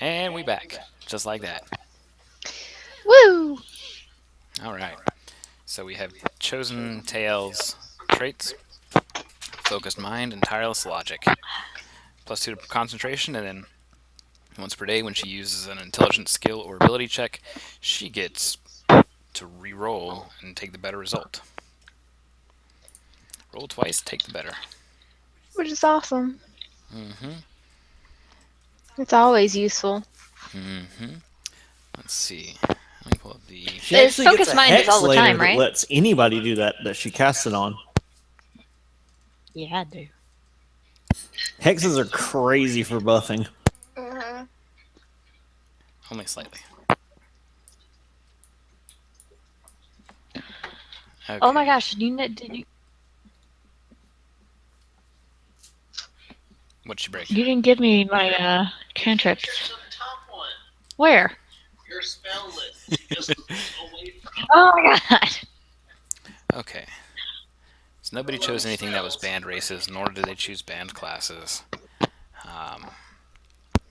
And we back. Just like that. Woo! All right. So we have chosen Tayelle's traits: focused mind and tireless logic. +2 to concentration, and then once per day when she uses an intelligence skill or ability check, she gets to re-roll and take the better result. Roll twice, take the better. Which is awesome. Mm-hmm. It's always useful. Mm-hmm. Let's see. Let me pull up the. She This actually gets focus a mind is hex all the later time, that right? lets anybody do that she casts it on. Yeah, I do. Hexes are crazy for buffing. Only slightly. Okay. Oh my gosh, did you What'd she break? you didn't give me my cantrips. Where? Your spell list. Just away from. Oh my god. Okay. So nobody chose anything that was banned races, nor did they choose banned classes.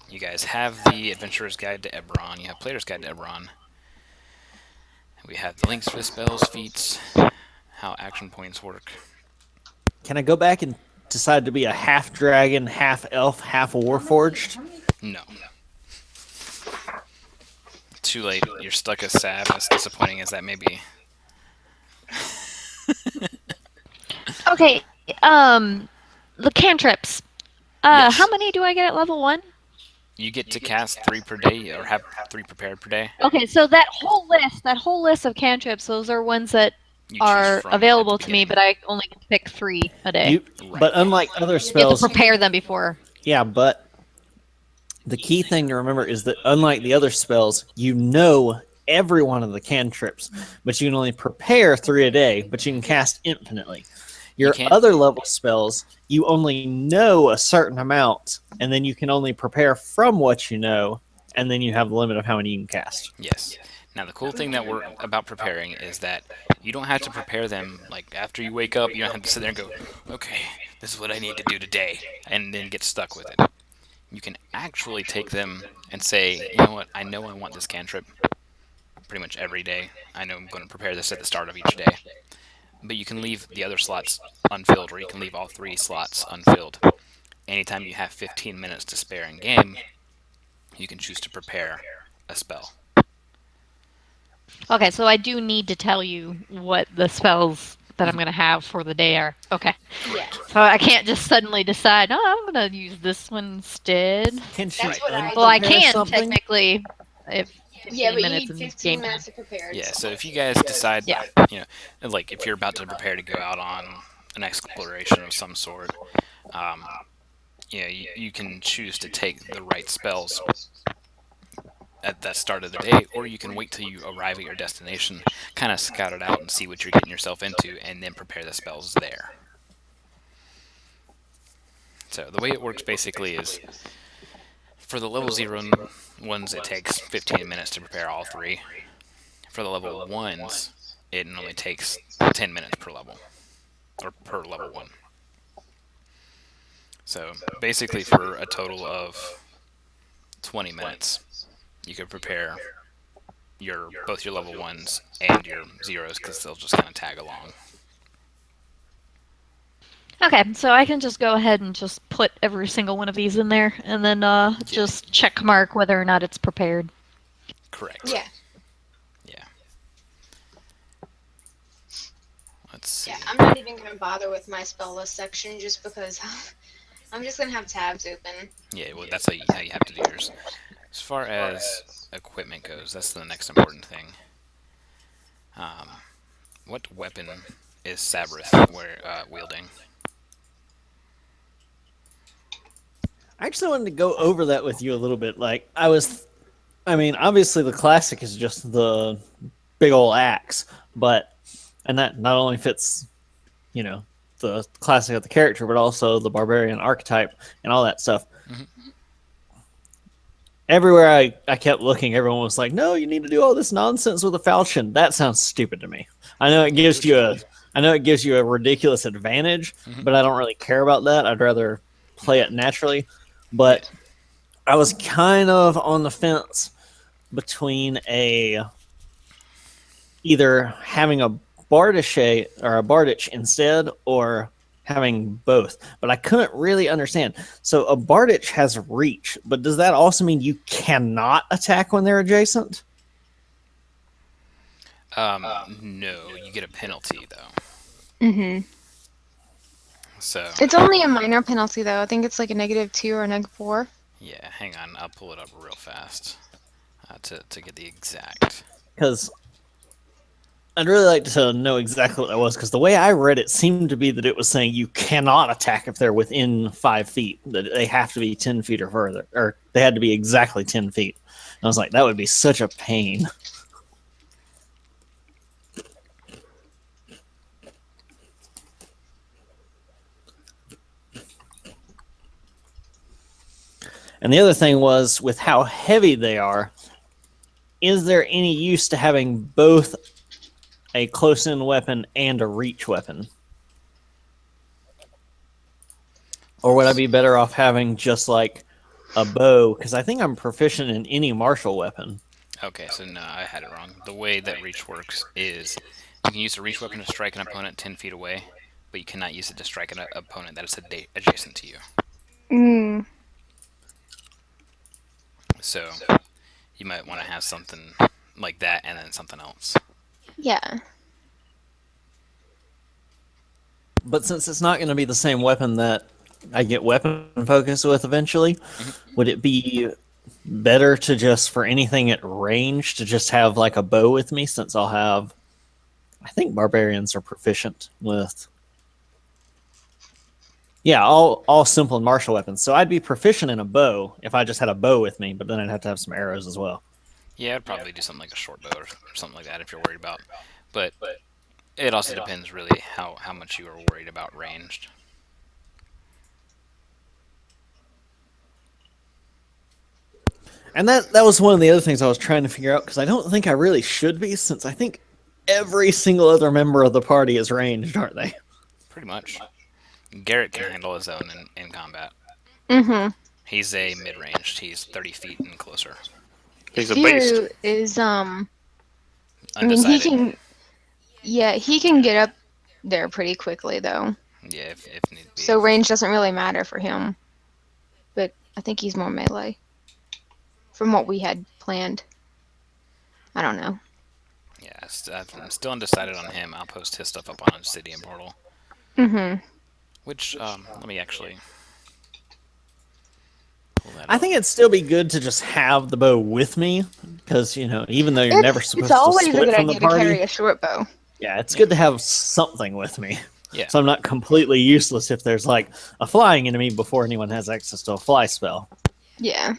You guys have the Adventurer's Guide to Eberron. You have Player's Guide to Eberron. We have the links for the spells, feats, how action points work. Can I go back and decide to be a half dragon, half elf, half warforged? No. Too late. You're stuck as Sav, as disappointing as that may be. Okay, the cantrips. Yes. How many do I get at level 1? You get to cast 3 per day, or have 3 prepared per day. Okay, so that whole list of cantrips, those are ones that You choose are from at available the to me, beginning. but I only get to pick 3 a day. Right. But unlike other You have to spells, prepare them before. yeah, but the key thing to remember is that unlike the other spells, you know every one of the cantrips, but you can only prepare 3 a day, but you can cast infinitely. Your can't- other level spells, you only know a certain amount, and then you can only prepare from what you know, and then you have the limit of how many you can cast. Yes. Now the cool thing that we're about preparing is that you don't have to prepare them like after you wake up. You don't have to sit there and go, okay, this is what I need to do today, and then get stuck with it. You can actually take them and say, you know what, I know I want this cantrip pretty much every day. I know I'm going to prepare this at the start of each day. But you can leave the other slots unfilled, or you can leave all 3 slots unfilled. Anytime you have 15 minutes to spare in game, you can choose to prepare a spell. Okay, so I do need to tell you what the spells that I'm going to have for the day are. Okay. Yeah. So I can't just suddenly decide, oh, I'm going to use this one instead. Can she That's what I Well, I unprepare can something? technically if 15 Yeah, but you minutes need in 15 game minutes time. to prepare. Yeah, so if you guys decide, Yeah. you know, like if you're about to prepare to go out on an exploration of some sort, you can choose to take the right spells at the start of the day, or you can wait till you arrive at your destination, kind of scout it out and see what you're getting yourself into, and then prepare the spells there. So the way it works basically is, for the level 0 ones, it takes 15 minutes to prepare all 3. For the level 1s, it only takes 10 minutes per level, or per level 1. So basically for a total of 20 minutes, you could prepare both your level 1s and your 0s, because they'll just kind of tag along. Okay, so I can just go ahead and just put every single one of these in there, and then just check mark whether or not it's prepared. Correct. Yeah. Yeah. Let's see. Yeah, I'm not even going to bother with my spell list section just because I'm just going to have tabs open. Yeah, well, that's how you have to do yours. As far as equipment goes, that's the next important thing. What weapon is Sabrith wielding? I actually wanted to go over that with you a little bit. Obviously the classic is just the big old axe, and that not only fits, the classic of the character, but also the barbarian archetype and all that stuff. Mhm. Everywhere I kept looking, everyone was like, "No, you need to do all this nonsense with a falchion." That sounds stupid to me. I know it gives you a ridiculous advantage, Mhm. but I don't really care about that. I'd rather play it naturally. But I was kind of on the fence between either having a Bardichet or a Bardich instead, or having both. But I couldn't really understand. So a Bardich has reach, but does that also mean you cannot attack when they're adjacent? No, you get a penalty though. Mm-hmm. So It's only a minor penalty, though. I think it's like a -2 or a -4. yeah, hang on, I'll pull it up real fast to get the exact. Because I'd really like to know exactly what that was, because the way I read it seemed to be that it was saying you cannot attack if they're within 5 feet, that they have to be 10 feet or further, or they had to be exactly 10 feet. And I was like, that would be such a pain. And the other thing was, with how heavy they are, is there any use to having both a close-in weapon and a reach weapon? Or would I be better off having just like a bow? Because I think I'm proficient in any martial weapon. Okay, so no, I had it wrong. The way that reach works is you can use a reach weapon to strike an opponent 10 feet away, but you cannot use it to strike an opponent that is adjacent to you. Mm. So you might want to have something like that and then something else. Yeah. But since it's not going to be the same weapon that I get weapon focus with eventually, would it be better to just, for anything at range, to just have like a bow with me, since I'll have, I think barbarians are proficient with, yeah, all simple and martial weapons. So I'd be proficient in a bow if I just had a bow with me, but then I'd have to have some arrows as well. Yeah, I'd probably do something like a short bow or something like that if you're worried about. But it also depends really how much you are worried about ranged. And that was one of the other things I was trying to figure out, because I don't think I really should be, since I think every single other member of the party is ranged, aren't they? Pretty much. Garrett can handle his own in combat. Mm-hmm. He's a mid-ranged. He's 30 feet and closer. He's a beast. Fear is I mean, Undecided. he can get up there pretty quickly, though. Yeah, if need be. So range doesn't really matter for him. But I think he's more melee. From what we had planned. I don't know. Yeah, I'm still undecided on him. I'll post his stuff up on Obsidian Portal. Mm-hmm. Which, let me actually pull that I up. think it'd still be good to just have the bow with me, because, you know, even though you're never supposed It's to always a split good from the idea to carry party, a short bow. yeah, it's good to have something with me. Yeah. So I'm not completely useless if there's like a flying enemy before anyone has access to a fly spell. Yeah.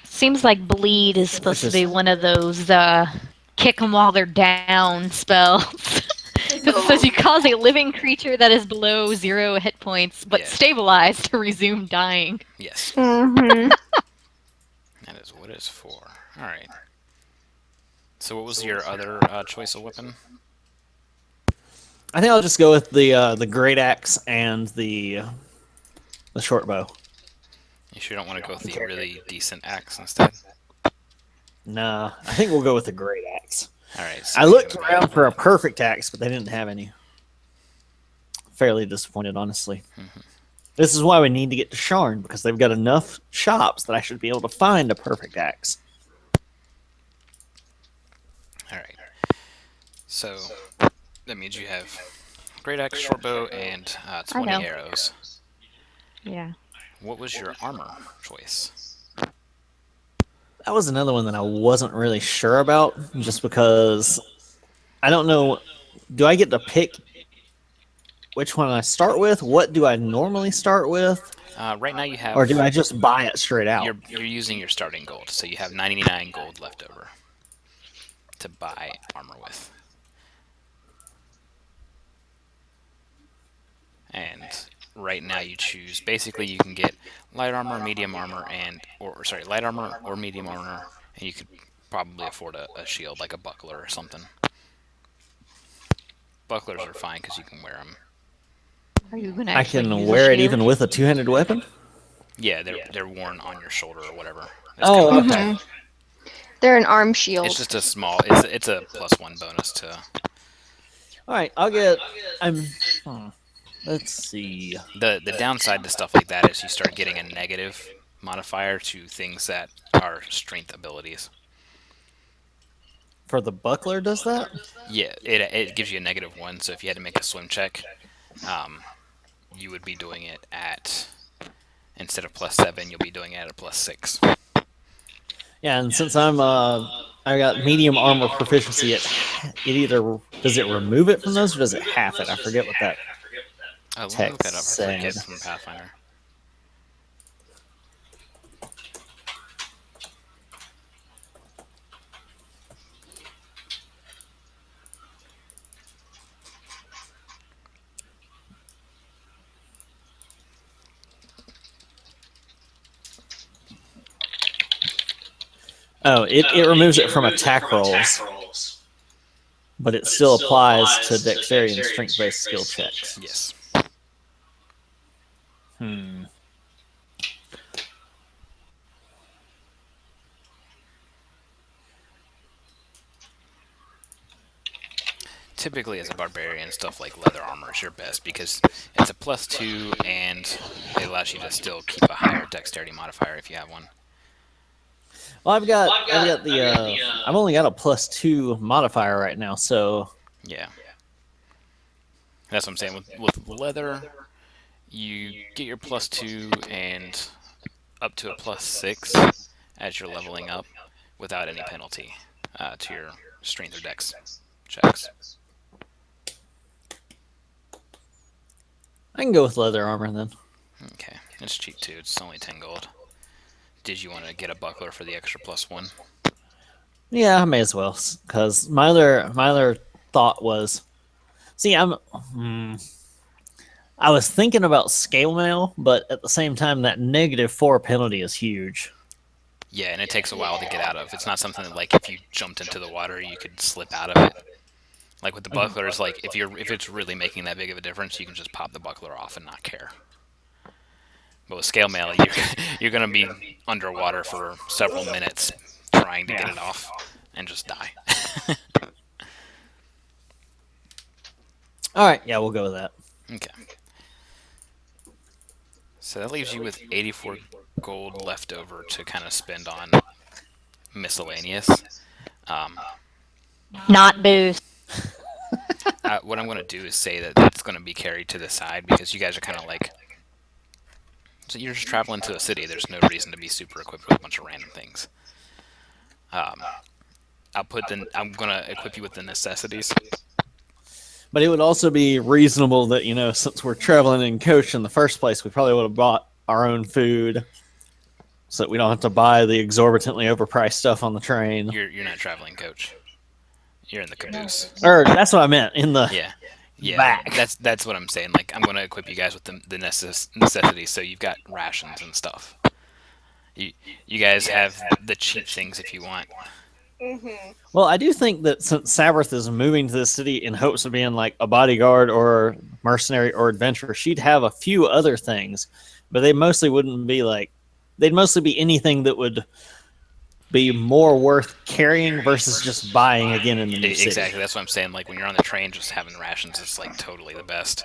Seems like bleed is supposed Which to be is- one of those kick them while they're down spells. It says you cause a living creature that is below 0 hit points, but Yeah. stabilize to resume dying. Yes, Mm-hmm. that is what it's for. Alright. So what was your other choice of weapon? I think I'll just go with the great axe and the short bow. You sure don't want to go with the really decent axe instead? Nah, I think we'll go with the great axe. Alright. I looked around for a perfect axe, but they didn't have any. Fairly disappointed, honestly. This is why we need to get to Sharn, because they've got enough shops that I should be able to find a perfect axe. Alright. So, that means you have great axe, short bow, and 20 know. arrows. Yeah. What was your armor choice? That was another one that I wasn't really sure about, just because I don't know. Do I get to pick which one I start with? What do I normally start with? Right now you have... Or do I just buy it straight out? You're using your starting gold, so you have 99 gold left over to buy armor with. And right now you choose, basically you can get light armor, medium armor, light armor or medium armor, and you could probably afford a shield, like a buckler or something. Bucklers are fine because you can wear them. Are you gonna I actually can use a wear it shield? even with a two-handed weapon? Yeah, they're worn on your shoulder or whatever. It's kind Oh, of like okay. Mhm. They're an arm it's shield. just a small. It's a +1 bonus to All right, I'll get. I'm. Hmm, let's see. the downside to stuff like that is you start getting a negative modifier to things that are strength abilities. For the buckler, does that? Yeah, it gives you a -1. So if you had to make a swim check, um, you would be doing it at instead of +7, you'll be doing it at a +6. Yeah, and since I got medium armor proficiency, it either does it remove it from those or does it half it? I forget what that Oh, let me look that text up. I said. forget from Pathfinder. Oh, it removes it from attack rolls, but it still applies to dexterity and strength-based skill checks. Yes. Hmm. Typically, as a barbarian, stuff like leather armor is your best because it's a +2 and it allows you to still keep a higher dexterity modifier if you have one. Well, I've got the I've only got a +2 modifier right now, so Yeah. That's what I'm saying. With leather, you get your +2 and up to a +6 as you're leveling up without any penalty to your strength or dex checks. I can go with leather armor then. Okay. It's cheap too. It's only 10 gold. Did you want to get a buckler for the extra +1? Yeah, I may as well, because my other thought was, see, I was thinking about scale mail, but at the same time, that -4 penalty is huge. Yeah, and it takes a while to get out of. It's not something that like if you jumped into the water, you could slip out of it. Like with the buckler, it's like if it's really making that big of a difference, you can just pop the buckler off and not care. But with scale mail, you're gonna be underwater for several minutes trying to get Yeah. it off and just die. All right, yeah, we'll go with that. Okay. So that leaves you with 84 gold left over to kind of spend on miscellaneous. Um, Not booze. what I'm going to do is say that that's going to be carried to the side because you guys are kind of like. So you're just traveling to a city. There's no reason to be super equipped with a bunch of random things. I'm going to equip you with the necessities. But it would also be reasonable that, since we're traveling in coach in the first place, we probably would have bought our own food so that we don't have to buy the exorbitantly overpriced stuff on the train. You're not traveling coach. You're in the caboose. Or that's what I meant in the Yeah. back. That's what I'm saying. Like I'm going to equip you guys with the necessities, so you've got rations and stuff. You guys have the cheap things if you want. Well, I do think that since Sabrith is moving to this city in hopes of being like a bodyguard or mercenary or adventurer, she'd have a few other things, but they mostly wouldn't be like, they'd mostly be anything that would be more worth carrying versus just buying again in the new city. Exactly. That's what I'm saying. Like when you're on the train, just having rations is like totally the best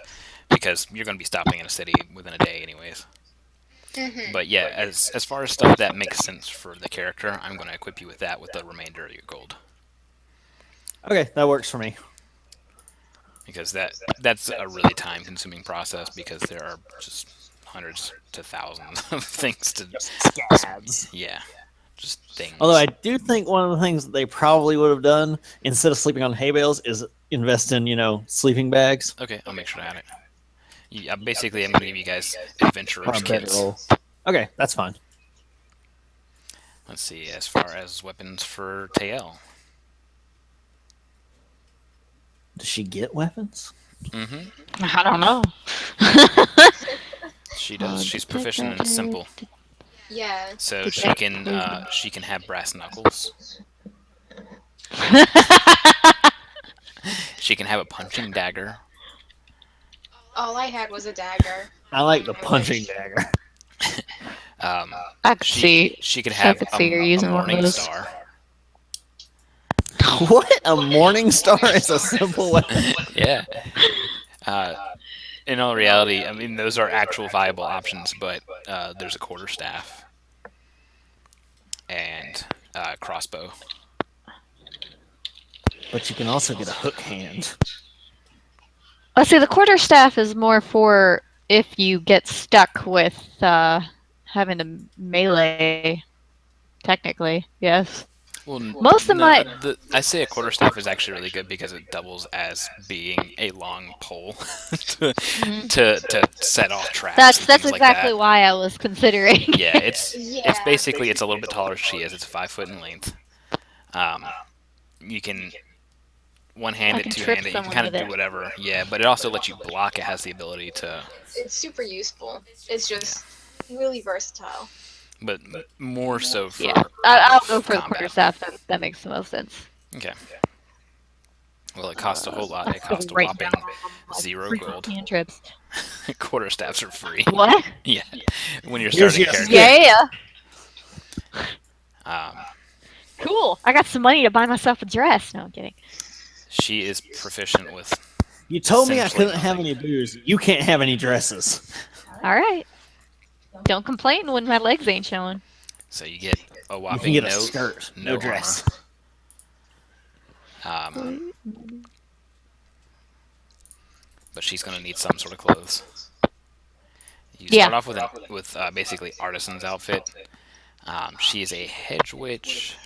because you're going to be stopping in a city within a day, anyways. But yeah, as far as stuff that makes sense for the character, I'm going to equip you with that with the remainder of your gold Okay, that works for me. because that's a really time-consuming process because there are just hundreds to thousands of things to. Scads. Yeah, just things. Although I do think one of the things that they probably would have done instead of sleeping on hay bales is invest in, sleeping bags. Okay, I'll make sure to add it. Basically, I'm going to give you guys adventurers kits. Okay, that's fine. Let's see, as far as weapons for Tayelle. Does she get weapons? Mm-hmm. I don't know. She does. She's proficient in simple. Yeah. So she can have brass knuckles. She can have a punching dagger. All I had was a dagger. I like the punching dagger. I could see. She could I have could see her using a one of morning those. star. What? A morning star is a simple weapon. Yeah. In all reality, I mean those are actual viable options, but there's a quarterstaff and crossbow. But you can also get a hook hand. Let's see. The quarterstaff is more for if you get stuck with having to melee. Technically, yes. Well, Most of my I say a quarterstaff is actually really good because it doubles as being a long pole to, Mhm. to set off traps. that's and that's things exactly like why I was considering. that. Yeah, it's Yeah. basically it's a little bit taller than she is. It's 5 foot in length. You can one-hand I it, can two-hand trip it. You can someone kind of with do it. whatever. Yeah, but it also lets you block. It has the ability to, It's super useful. It's just really versatile. but more so for Yeah, I'll go for the combat. quarterstaff. That makes the most sense. Okay. Well, it costs a whole lot. It costs a Right whopping now, like, 0 free gold. cantrips. Quarterstaffs are free. What? Yeah, when you're Here's starting your character. Yeah. Um, Cool. I got some money to buy myself a dress. No, I'm kidding. she is proficient with. You told me I Essentially couldn't have nothing. any booze. You can't have any dresses. All right. Don't complain when my legs ain't showing. So you get a You whopping can get a no, skirt, no no dress. armor. But she's gonna need some sort of clothes. You Yeah. start off with basically artisan's outfit. She is a hedge witch,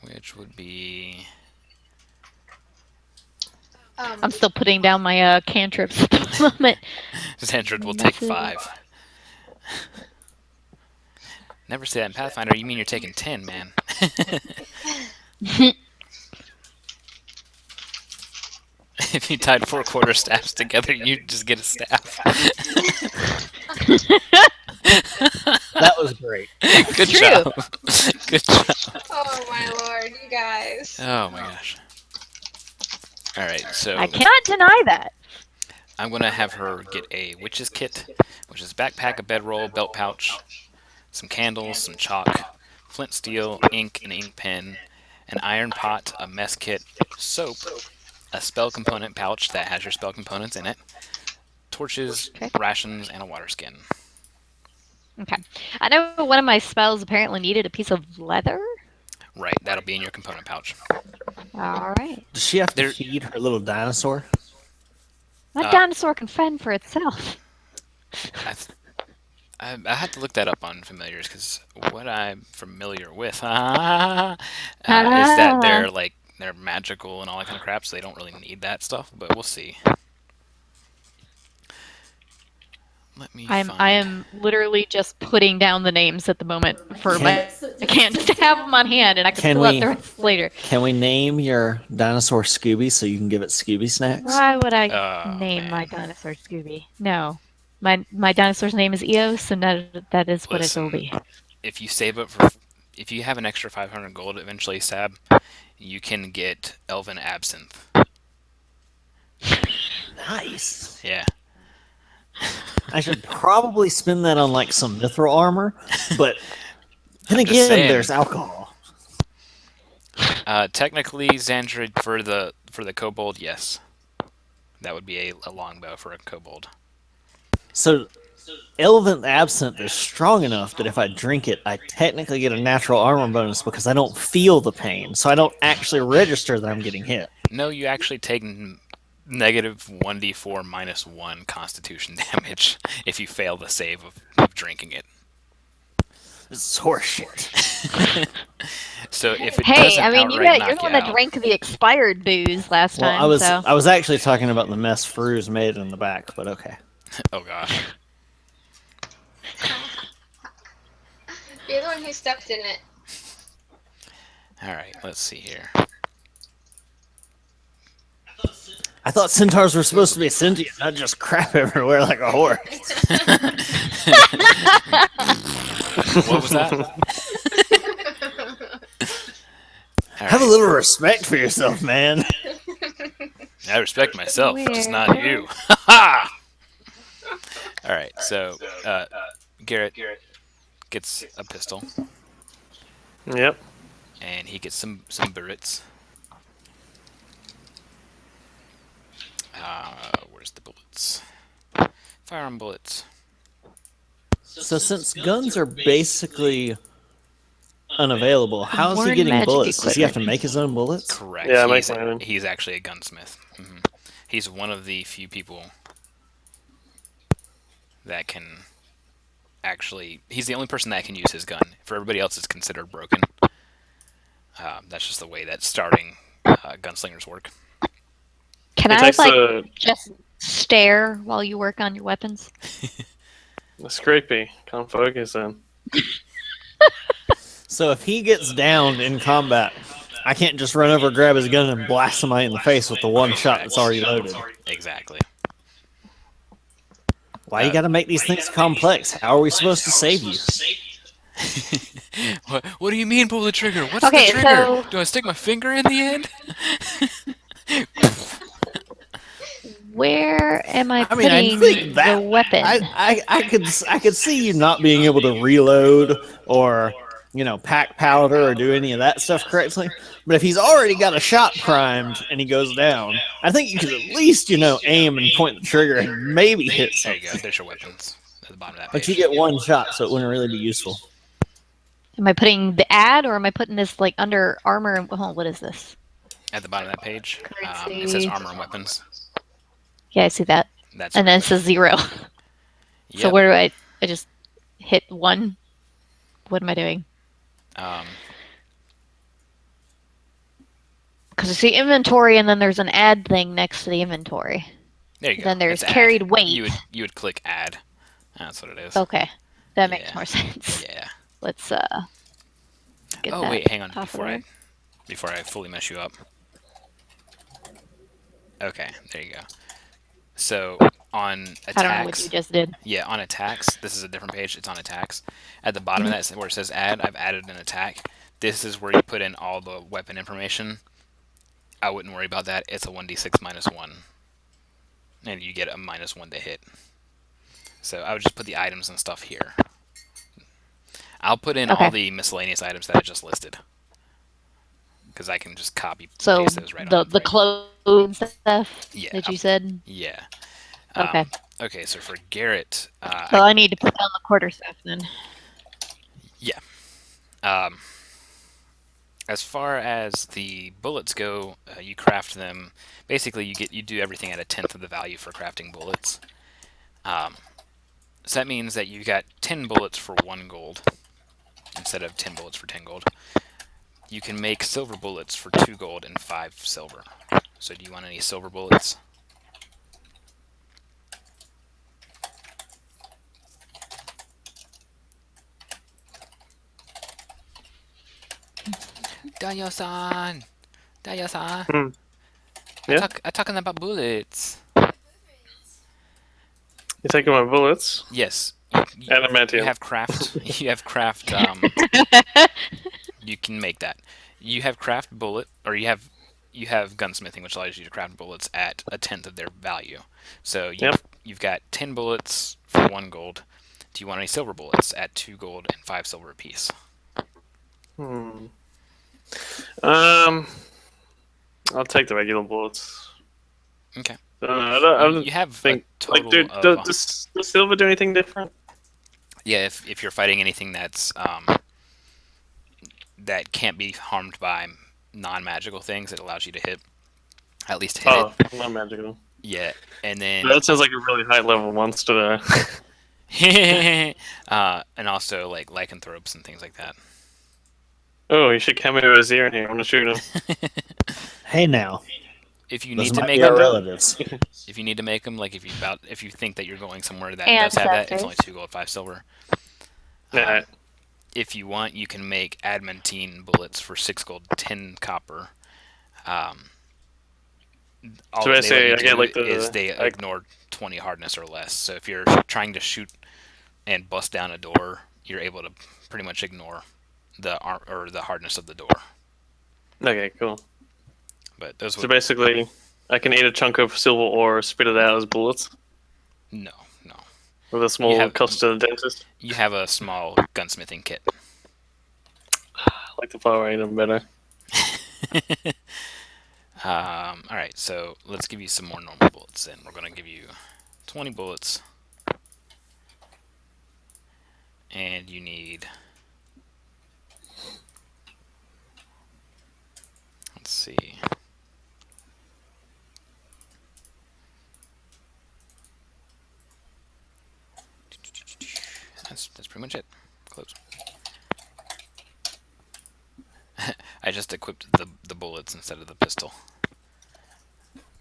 which would be I'm still putting down my cantrips at the moment. Zandrid will take 5. Never say that in Pathfinder. You mean you're taking 10, man? If you tied 4 quarterstaffs together, you just get a staff. That was great. Good True. job. Good job. Oh my lord, you guys. Oh my gosh. All right, so I cannot deny that. I'm gonna have her get a witch's kit, which is backpack, a bedroll, belt pouch, some candles, some chalk, flint steel, ink, an ink pen, an iron pot, a mess kit, soap, a spell component pouch that has your spell components in it, torches, Okay. rations, and a water skin. Okay. I know one of my spells apparently needed a piece of leather. Right, that'll be in your component pouch. All right. Does she have to There- feed her little dinosaur? My dinosaur can fend for itself. I had to look that up on familiars because what I'm familiar with is that they're magical and all that kind of crap, so they don't really need that stuff. But we'll see. Let me. I am literally just putting down the names at the moment for my. I can't just have them on hand, and I can Can pull out we- the rest later. Can we name your dinosaur Scooby so you can give it Scooby snacks? Why would I Oh, name man. my dinosaur Scooby? No, my dinosaur's name is Eos, and that is what it will be. If you save up if you have an extra 500 gold eventually, Sab, you can get Elven Absinthe. Nice. Yeah. I should probably spend that on like some mithril armor, but then I'm just again, saying. there's alcohol. Technically, Xandrid for the kobold, yes, that would be a longbow for a kobold. So, Elven Absinthe is strong enough that if I drink it, I technically get a natural armor bonus because I don't feel the pain, so I don't actually register that I'm getting hit. No, you actually take negative 1d4 minus 1 constitution damage if you fail the save of drinking it. This is horseshit. So if it Hey, doesn't I mean, outright you're knock the one you that out, drank the expired booze last Well, time. I so. was actually talking about the mess Fru's made in the back, but okay. oh gosh. You're the one who stepped in it. All right, let's see here. I thought centaurs were supposed to be sentient, not just crap everywhere like a horse. What was that? All Have a right. little respect for yourself, man. I respect myself, just not Weird. you. Ha! All right, So Garrett gets a pistol, Yep. and he gets some bullets. Where's the bullets? Firearm bullets. So since guns are basically unavailable, how's he Worn getting magic bullets? Does he have to equipment. make his own bullets? Correct. Yeah, make my own. He's actually a gunsmith. He's one of the few people that can actually. He's the only person that can use his gun. For everybody else, it's considered broken. That's just the way that starting gunslingers work. Can It I takes just stare while you work on your weapons? It's creepy. Can't focus then. So if he gets downed in combat, I can't just run over, grab his gun, and blast somebody in the face with the one shot that's already loaded. Exactly. Why you gotta make these things complex? How are we supposed to save you? What do you mean pull the trigger? What's Okay, the trigger? so- Do I stick my finger in the end? Where am I I putting mean, I think that the weapon? I could see you not being able to reload or pack powder or do any of that stuff correctly. But if he's already got a shot primed and he goes down, I think you could at least aim and point the trigger and maybe hit There you go. something. There's your weapons at the bottom of that But page. you get one shot, so it wouldn't really be useful. Am I putting the ad or am I putting this under armor? And what is this? At the bottom of that page, Currency. it says armor and weapons. Yeah, I see that. That's And then it says 0. So Yep. where do I just hit 1? What am I doing? Because I see inventory and then there's an add thing next to the inventory. There you go. Then there's It's add. carried weight. You would click add. That's what it is. Okay. That makes Yeah. more sense. Yeah. Let's get Oh that wait, hang on. top Before I fully mess you up. Okay, there you go. So on attacks. I don't know what you just did. Yeah, on attacks. This is a different page. It's on attacks. At the bottom of that, where it says add, I've added an attack. This is where you put in all the weapon information. I wouldn't worry about that. It's a 1d6 minus 1. And you get a -1 to hit. So I would just put the items and stuff here. I'll put in all the miscellaneous items that I just listed. Because I can just copy So paste those right the on. the clothes stuff Yeah, that you said. Yeah. Okay. Okay, so for Garrett, So I need to put down the quarterstaff then. as far as the bullets go, you craft them. Basically, you do everything at 1/10 of the value for crafting bullets. So that means that you got 10 bullets for 1 gold instead of 10 bullets for 10 gold. You can make silver bullets for 2 gold and 5 silver. So do you want any silver bullets? Dayo-san! Dayo-san! Hmm. Yeah? I'm talking about bullets. You taking my bullets? Yes. Adamantium. You have craft. You have craft. You can make that. You have craft bullet, or you have gunsmithing, which allows you to craft bullets at 1/10 of their value. So you've got 10 bullets for 1 gold. Do you want any silver bullets at 2 gold and 5 silver apiece? I'll take the regular bullets. Okay. I don't You have think. a total Does silver do anything different? Yeah, if you're fighting anything that's that can't be harmed by non-magical things, it allows you to hit at least hit Oh, it. not magical. Yeah, and then That sounds like a really high level monster there. and also like lycanthropes and things like that. Oh, you should cameo his ear in here. I'm gonna shoot him. Hey now, If you those need to might make be our them, relatives. if you need to make them, like if you think that you're going somewhere that And does have that, it's ancestors. only 2 gold, 5 silver. Yeah. If you want, you can make adamantine bullets for 6 gold, 10 copper. All So that basically, they I let you get, do like, the- is they like- ignore 20 hardness or less. So if you're trying to shoot and bust down a door, you're able to pretty much ignore the hardness of the door. Okay, cool. But those So would basically, I can eat a chunk of silver ore, spit it out as bullets. no. With a small have- cost to the dentist. You have a small gunsmithing kit. I like the power item better. Alright, so let's give you some more normal bullets then. We're going to give you 20 bullets. And you need... Let's see. That's pretty much it. Close. I just equipped the bullets instead of the pistol.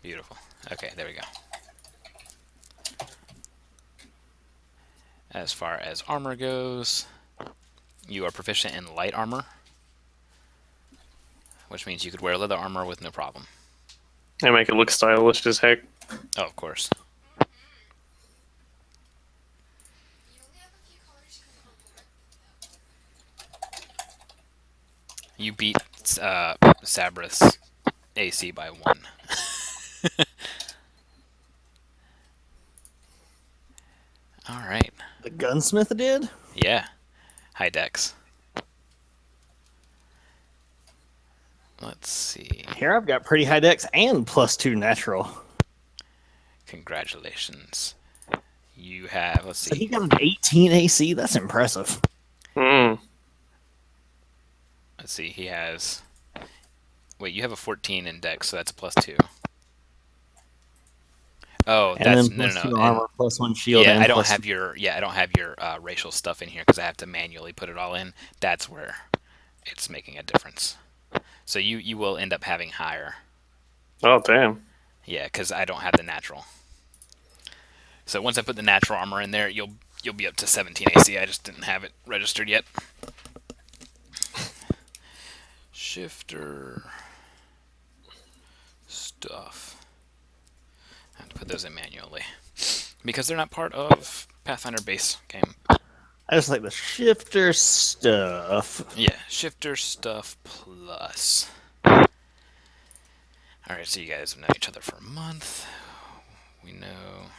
Beautiful. Okay, there we go. As far as armor goes, you are proficient in light armor, which means you could wear leather armor with no problem. They make it look stylish as heck. Oh, of course. You beat Sabrith's AC by 1. Alright. The gunsmith did? Yeah. High dex. Let's see. Here I've got pretty high dex and +2 natural. Congratulations. You have, let's So he see. got an 18 AC? That's impressive. Mm. Let's see, he has... Wait, you have a 14 in dex, so that's a +2. Oh, And that's... then No, +2 no, no. armor, +1 shield, Yeah, and I don't plus have your racial stuff in here because I have to manually put it all in. That's where it's making a difference. So you will end up having higher. Oh, damn. Yeah, because I don't have the natural. So once I put the natural armor in there, you'll be up to 17 AC. I just didn't have it registered yet. Shifter stuff. I have to put those in manually because they're not part of Pathfinder base game. I just like the shifter stuff. Yeah, shifter stuff plus. Alright, so you guys have known each other for a month. We know.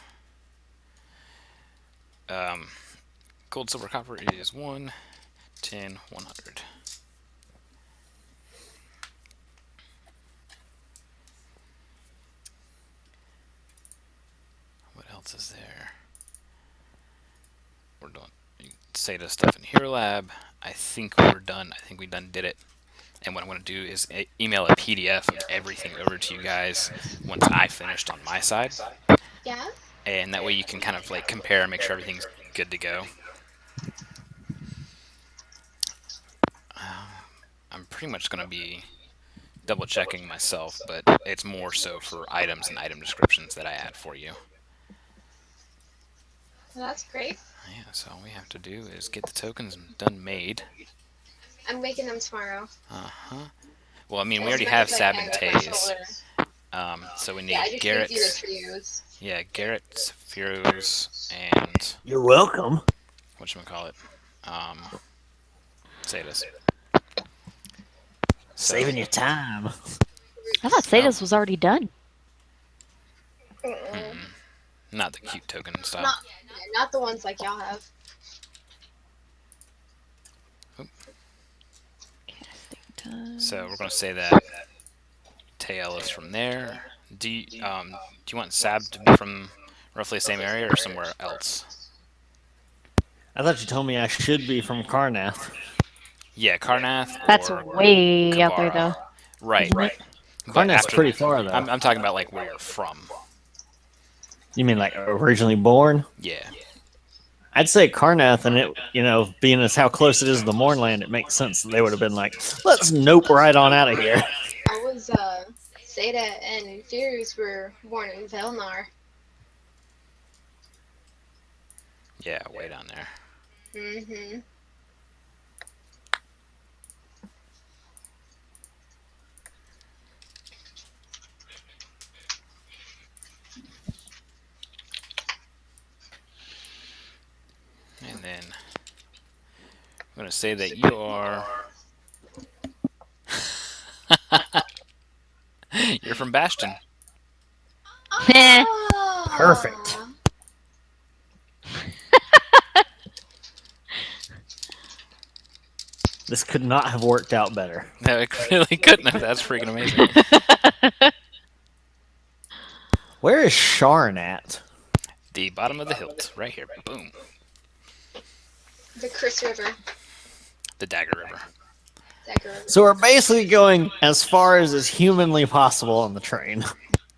Gold, silver, copper is 1, 10, 100. What else is there? We're doing SATA stuff in Hero Lab. I think we're done. I think we did it. And what I'm going to do is email a PDF of everything over to you guys once I finished on my side. Yeah. And that way you can kind of like compare and make sure everything's good to go. I'm pretty much going to be double checking myself, but it's more so for items and item descriptions that I add for you. Well, that's great. Yeah, so all we have to do is get the tokens done made. I'm making them tomorrow. Well, I mean, we already have Sab and Tay's. So we need Garrett's. Yeah, Garrett's, Firo's, and You're welcome. whatchamacallit? Satas. Saving your time. I thought Sata's was already done. Not the cute token style. Not the ones like y'all have. So we're going to say that Tayelle is from there. Do you want Sab to be from roughly the same area or somewhere else? I thought you told me I should be from Karnath. Yeah, Karnath. That's or way out there, Kabara. though. Right. Isn't it? But Karnath's after pretty that- far, though. I'm talking about like where you're from. You mean like originally born? Yeah. I'd say Karnath, and it, being as how close it is to the Mornland, it makes sense that they would have been like, let's nope right on out of here. I was Zeta and Furious were born in Velnar. Yeah, way down there. Mm-hmm. And then I'm going to say that you are... You're from Bastion. Perfect. This could not have worked out better. No, it really couldn't have. That's freaking amazing. Where is Sharn at? The bottom of the hilt, right here. Boom. The Chris River. The Dagger River. So we're basically going as far as is humanly possible on the train.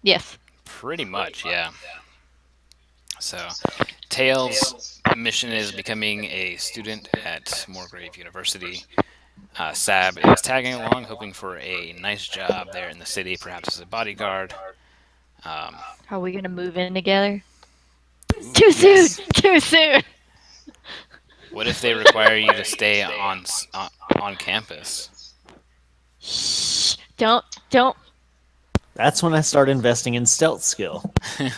Yes. Pretty much, yeah. So, Tayelle's mission is becoming a student at Morgrave University. Sab is tagging along, hoping for a nice job there in the city, perhaps as a bodyguard. Are we gonna move in together? Too soon. Yes. Too soon. What if they require you to stay on campus? Shh. Don't. That's when I start investing in stealth skill. Sneak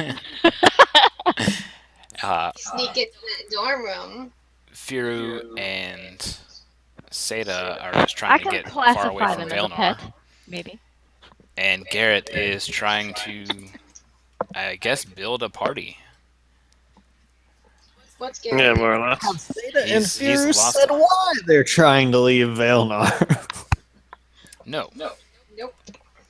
into that dorm room. Firu and Seda are just I trying to can get far away classify from them as a Vailnar. pet, maybe. And Garrett is trying to, I guess, build a party. What's Gary? Yeah, more or less. Zeta and He's Firu lost said it. why they're trying to leave Vailnar. No, Nope.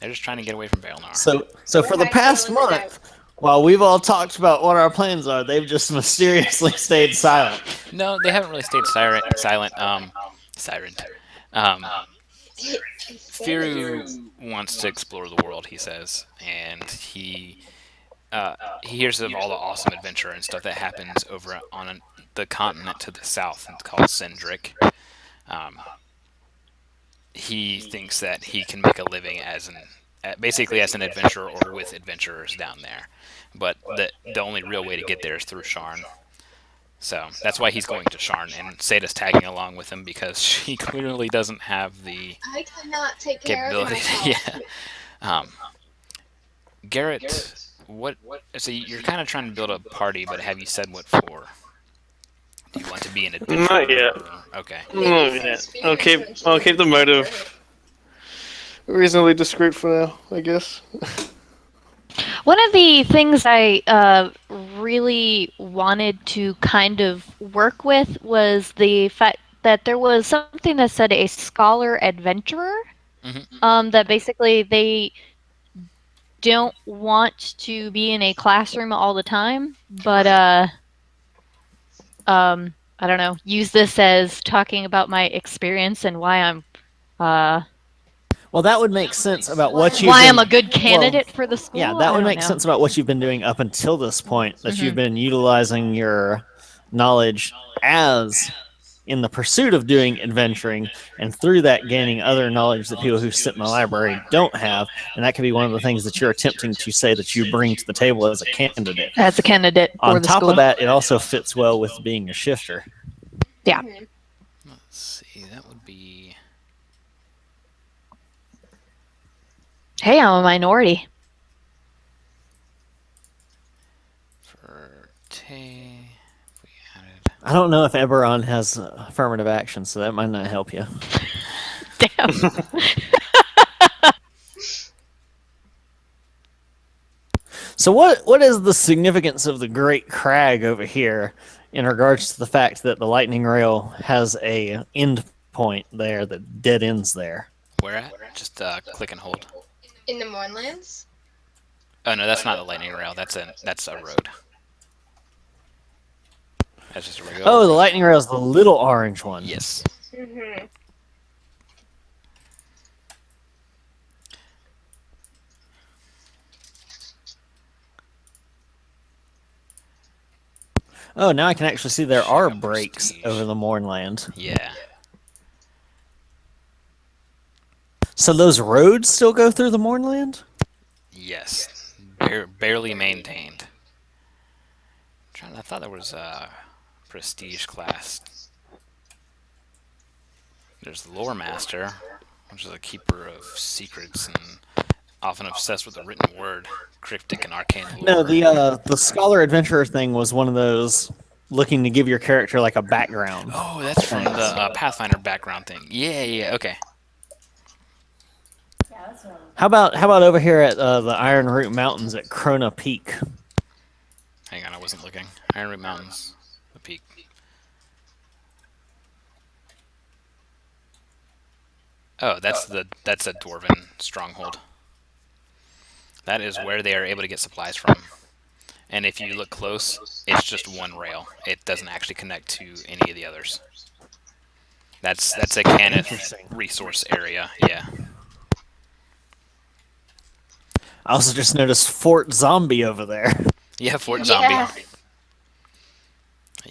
they're just trying to get away from Vailnar. So for the past month, while we've all talked about what our plans are, they've just mysteriously stayed silent. No, they haven't really stayed silent. Firu wants to explore the world, he says, and he hears of all the awesome adventure and stuff that happens over on the continent to the south. It's called Sindric. He thinks that he can make a living basically as an adventurer or with adventurers down there. But the only real way to get there is through Sharn. So that's why he's going to Sharn, and Seda's tagging along with him because she clearly doesn't have the I cannot take care of capability. myself. Yeah. Garrett, what? So you're kind of trying to build a party, but have you said what for? Do you want to be an adventurer? Not yet. Okay. I'll keep the motive reasonably discreet for now, I guess. One of the things I really wanted to kind of work with was the fact that there was something that said a scholar adventurer. That basically they don't want to be in a classroom all the time, but I don't know, use this as talking about my experience and why I'm Well, that would make sense about what you've why been, I'm a good candidate for the school. Yeah, that I would don't make know. sense about what you've been doing up until this point, that you've been utilizing your knowledge as in the pursuit of doing adventuring, and through that gaining other knowledge that people who sit in the library don't have, and that could be one of the things that you're attempting to say that you bring to the table as a candidate. As a candidate for On the top school. of that, it also fits well with being a shifter. Yeah. Let's see. That would be. Hey, I'm a minority. For Tay, if we added. I don't know if Eberron has affirmative action, so that might not help you. Damn. So what is the significance of the Great Crag over here in regards to the fact that the lightning rail has a end point there that dead ends there? Where at? Just click and hold. In the Mournlands? Oh no, that's not the lightning rail. That's a road. That's just a regular. Oh, the lightning rail is the little orange one. Yes. Mm-hmm. Oh, now I can actually see there are Shadow breaks Prestige. over the Mournland. Yeah. So those roads still go through the Mournland? Yes. Barely maintained. I thought there was a prestige class. There's the Lore Master, which is a keeper of secrets and often obsessed with the written word, cryptic and arcane lore. No, the scholar adventurer thing was one of those looking to give your character like a background. Oh, that's from the Pathfinder background thing. Yeah, okay. How about over here at the Iron Root Mountains at Krona Peak? Hang on, I wasn't looking. Iron Root Mountains, the peak. Oh, that's a dwarven stronghold. That is where they are able to get supplies from. And if you look close, it's just one rail. It doesn't actually connect to any of the others. That's a Cannith Interesting. resource area. Yeah. I also just noticed Fort Zombie over there. Yeah, Fort Zombie. Yeah.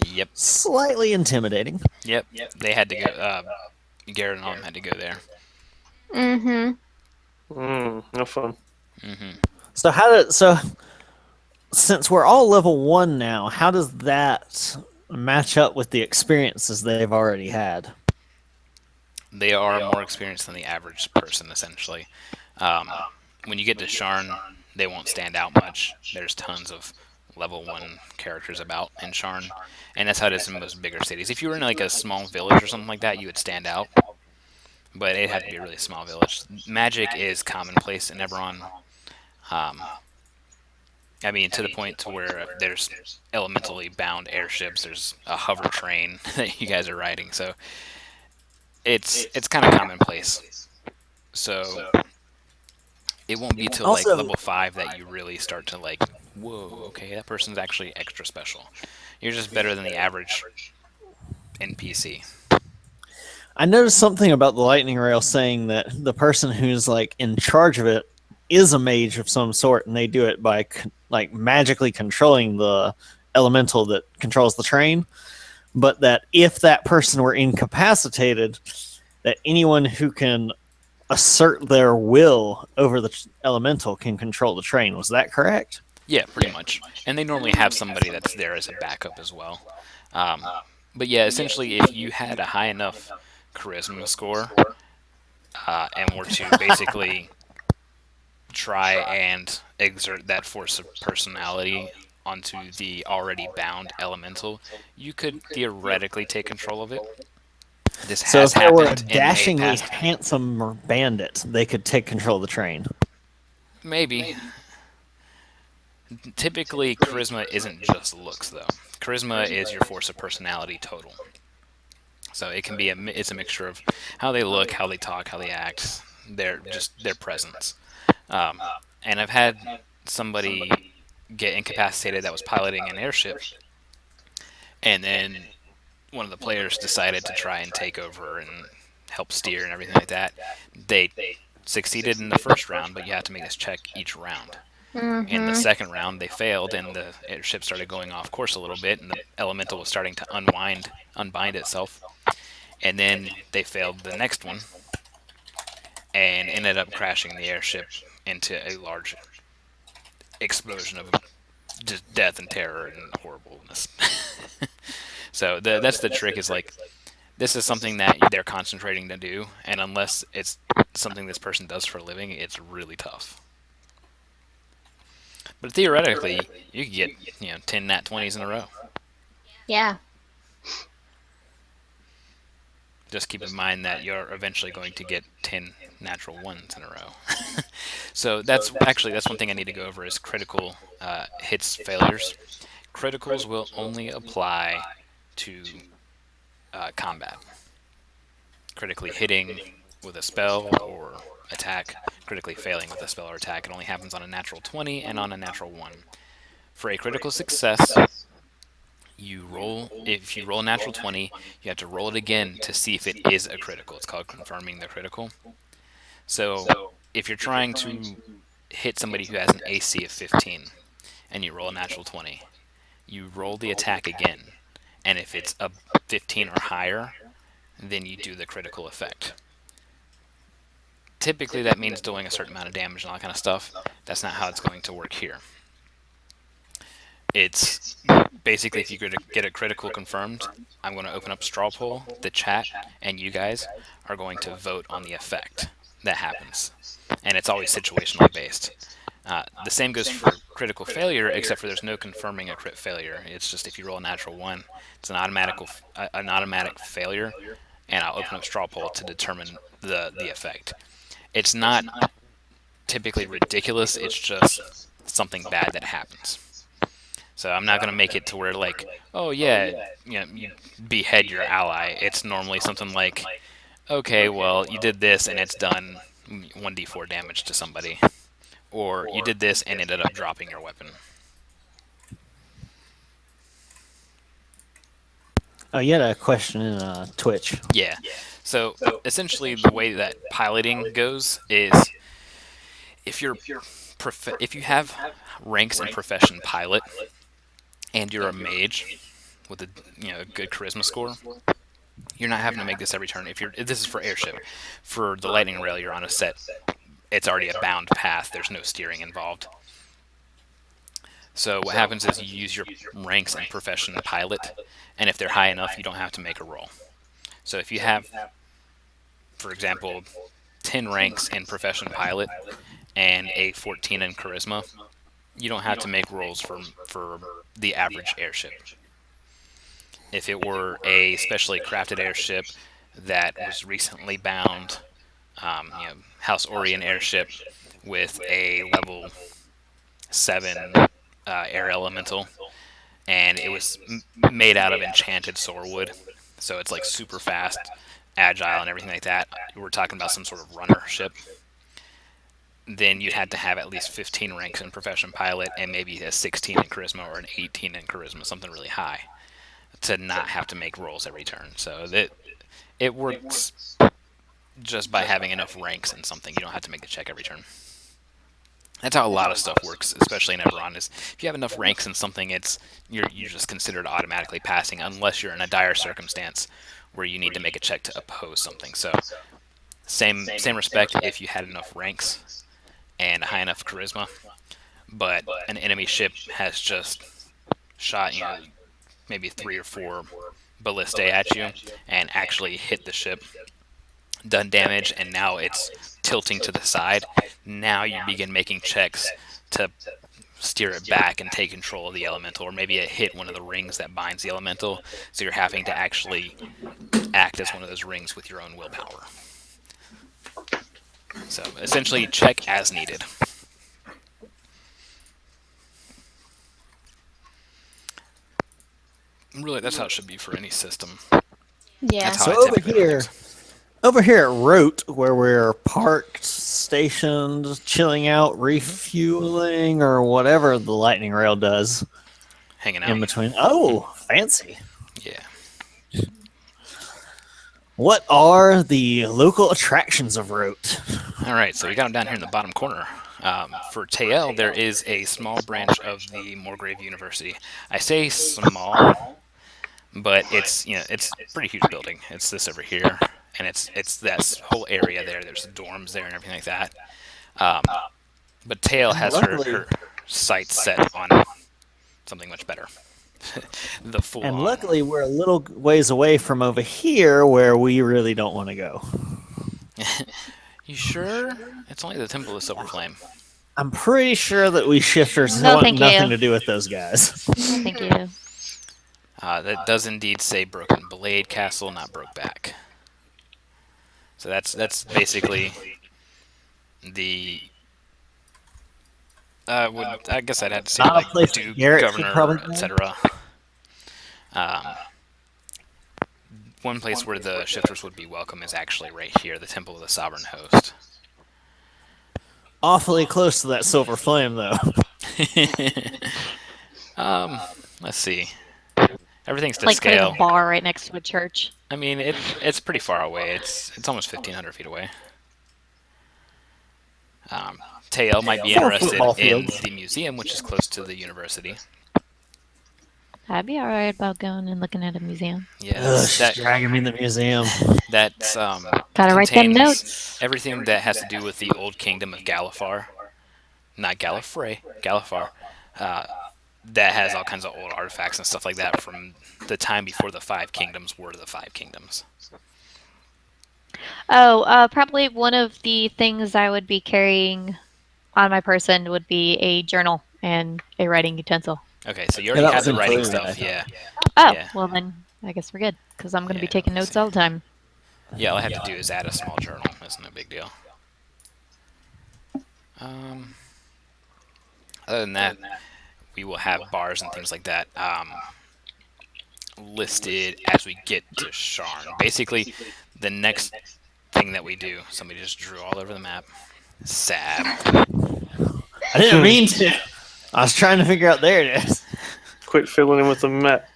Yep. Slightly intimidating. Yep. They had to go. Garrett and all them had to go there. Mm-hmm. No fun. So since we're all level 1 now, how does that match up with the experiences they've already had? They are more experienced than the average person, essentially. When you get to Sharn, they won't stand out much. There's tons of level 1 characters about in Sharn, and that's how it is in most bigger cities. If you were in like a small village or something like that, you would stand out, but it had to be a really small village. Magic is commonplace in Eberron. I mean, to the point to where there's elementally bound airships. There's a hover train that you guys are riding, so it's kind of commonplace. So it won't be till like Also- level 5 that you really start to like, whoa, okay, that person's actually extra special. You're just better than the average NPC. I noticed something about the lightning rail saying that the person who's like in charge of it is a mage of some sort, and they do it by like magically controlling the elemental that controls the train. But that if that person were incapacitated, that anyone who can assert their will over the elemental can control the train. Was that correct? Yeah, pretty much. And they normally have somebody that's there as a backup as well. But yeah, essentially, if you had a high enough charisma score and were to basically try and exert that force of personality onto the already bound elemental, you could theoretically take control of it. This So has if there were a happened in dashingly past. handsome bandit, they could take control of the train. Maybe. Typically, charisma isn't just looks, though. Charisma is your force of personality total. So it can be it's a mixture of how they look, how they talk, how they act, their presence. And I've had somebody get incapacitated that was piloting an airship, and then one of the players decided to try and take over and help steer and everything like that. They succeeded in the first round, but you have to make this check each round. In the second round, they failed, and the airship started going off course a little bit, and the elemental was starting to unbind itself. And then they failed the next one, and ended up crashing the airship into a large explosion of just death and terror and horribleness. So that's the trick, is like, this is something that they're concentrating to do, and unless it's something this person does for a living, it's really tough. But theoretically, you could get 10 nat 20s in a row. Yeah. Just keep in mind that you're eventually going to get 10 natural ones in a row. So that's one thing I need to go over, is critical hits failures. Criticals will only apply to combat. Critically hitting with a spell or attack, critically failing with a spell or attack, it only happens on a natural 20 and on a natural 1. For a critical success, if you roll a natural 20, you have to roll it again to see if it is a critical. It's called confirming the critical. So if you're trying to hit somebody who has an AC of 15 and you roll a natural 20, you roll the attack again, and if it's a 15 or higher, then you do the critical effect. Typically that means doing a certain amount of damage and all that kind of stuff. That's not how it's going to work here. It's basically, if you get a critical confirmed, I'm going to open up Straw Poll, the chat, and you guys are going to vote on the effect that happens. And it's always situationally based. The same goes for critical failure, except for there's no confirming a crit failure. It's just if you roll a natural 1, it's an automatic failure, and I'll open up Straw Poll to determine the effect. It's not typically ridiculous, it's just something bad that happens. So I'm not going to make it to where, like, oh yeah, you behead your ally. It's normally something like, okay, well, you did this and it's done 1d4 damage to somebody. Or you did this and ended up dropping your weapon. Oh, you had a question in Twitch. Yeah. So essentially, the way that piloting goes is if you're if you have ranks in profession pilot and you're a mage with a a good charisma score, you're not having to make this every turn. If this is for airship, for the lightning rail, you're on a set. It's already a bound path. There's no steering involved. So what happens is you use your ranks in profession pilot, and if they're high enough, you don't have to make a roll. So if you have, for example, 10 ranks in profession pilot and a 14 in charisma, you don't have to make rolls for the average airship. If it were a specially crafted airship that was recently bound, House Orion airship with a level 7 air elemental, and it was made out of enchanted soarwood, so it's like super fast, agile, and everything like that. We're talking about some sort of runner ship. Then you'd have to have at least 15 ranks in profession pilot and maybe a 16 in charisma or an 18 in charisma, something really high, to not have to make rolls every turn. So it works just by having enough ranks in something. You don't have to make the check every turn. That's how a lot of stuff works, especially in Eberron. Is if you have enough ranks in something, you're just considered automatically passing, unless you're in a dire circumstance where you need to make a check to oppose something. So same respect if you had enough ranks and high enough charisma, but an enemy ship has just shot maybe 3 or 4 ballistae at you and actually hit the ship, done damage, and now it's tilting to the side. Now you begin making checks to steer it back and take control of the elemental, or maybe it hit one of the rings that binds the elemental, so you're having to actually act as one of those rings with your own willpower. So essentially, check as needed. Really, that's how it should be for any system. Yeah. That's how So I over typically run here, things. over here at Rote, where we're parked, stationed, chilling out, refueling, or whatever the lightning rail does Hanging in out. between. Oh, fancy. Yeah. What are the local attractions of Rote? All right, so we got them down here in the bottom corner. For Tayelle, there is a small branch of the Morgrave University. I say small, but it's a pretty huge building. It's this over here, and it's that whole area there. There's dorms there and everything like that. But Tayelle has her sights set on something much better. The full And on. luckily, we're a little ways away from over here where we really don't want to go. You sure? It's only the Temple of Silver Flame. I'm pretty sure that we shifters No, want thank nothing you. to do with those guys. No, thank you. That does indeed say Broken Blade Castle, not Brokeback. So that's basically the. I guess I'd have to say Not a like place that Duke, Garrett should Governor, probably go. etc. One place where the shifters would be welcome is actually right here, the Temple of the Sovereign Host. Awfully close to that silver flame, though. Let's see. Everything's to Like putting scale. a bar right next to a church. I mean, it's pretty far away. It's almost 1,500 feet away. Tayelle might be 4 interested football in fields. the museum, which is close to the university. I'd be alright about going and looking at a museum. Ugh, Yes, she's dragging me in the museum. that's Gotta write them contains notes. everything that has to do with the old kingdom of Galifar, not Gallifrey, Galifar. That has all kinds of old artifacts and stuff like that from the time before the Five Kingdoms were the Five Kingdoms. Oh, probably one of the things I would be carrying on my person would be a journal and a writing utensil. Okay, so you Yeah, already that have was the writing included, I stuff, thought. yeah. Oh, Yeah. well then, I guess we're good, because I'm going to be Yeah, taking let's notes see. all the time. Yeah, all I have to do is add a small journal. That's no big deal. Other than that, we will have bars and things like that listed as we get to Sharn. Basically, the next thing that we do. Somebody just drew all over the map. Sab. I didn't mean to. I was trying to figure out. There it is. Quit filling in with the map.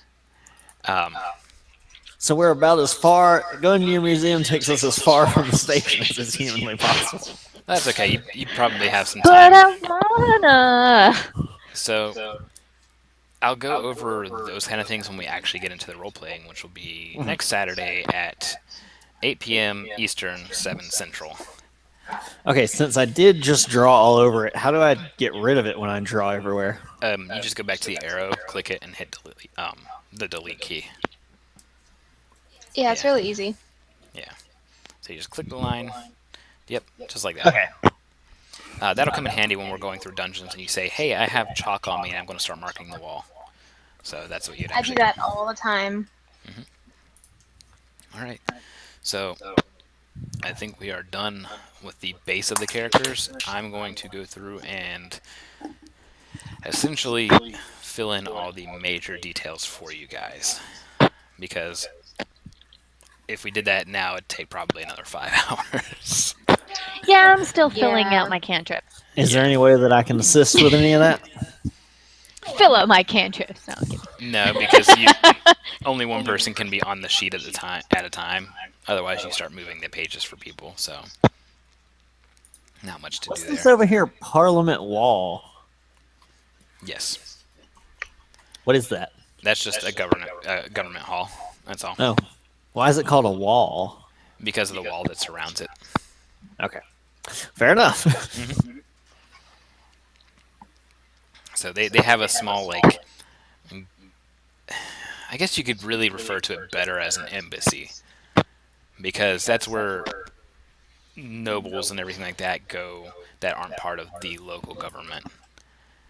So we're about as far. Going to your museum takes us as far from the station as is humanly possible. That's okay. You probably have some But time. I wanna. So I'll go over those kind of things when we actually get into the role playing, which will be next Saturday at 8 p.m. Eastern, 7 Central. Okay, since I did just draw all over it, how do I get rid of it when I draw everywhere? You just go back to the arrow, click it, and hit delete, the delete key. Yeah, it's Yeah. really easy. So you just click the line. Yep, just like that. Okay. That'll come in handy when we're going through dungeons and you say, hey, I have chalk on me and I'm going to start marking the wall. So that's what you'd I do actually that all the time. All right. So I think we are done with the base of the characters. I'm going to go through and essentially fill in all the major details for you guys. Because if we did that now, it'd take probably another 5 hours. Yeah, I'm still filling Yeah. out my cantrips. Is there any way that I can assist with any of that? Fill out my cantrips. No, I'm kidding. No, because only one person can be on the sheet at a time. Otherwise, you start moving the pages for people. So, not much to What's do this there. over here? Parliament Wall. Yes, What is that? that's just a government hall. That's all. Oh, why is it called a wall? Because of the wall that surrounds it. Okay, fair enough. So they have a small, like, I guess you could really refer to it better as an embassy. Because that's where nobles and everything like that go that aren't part of the local government.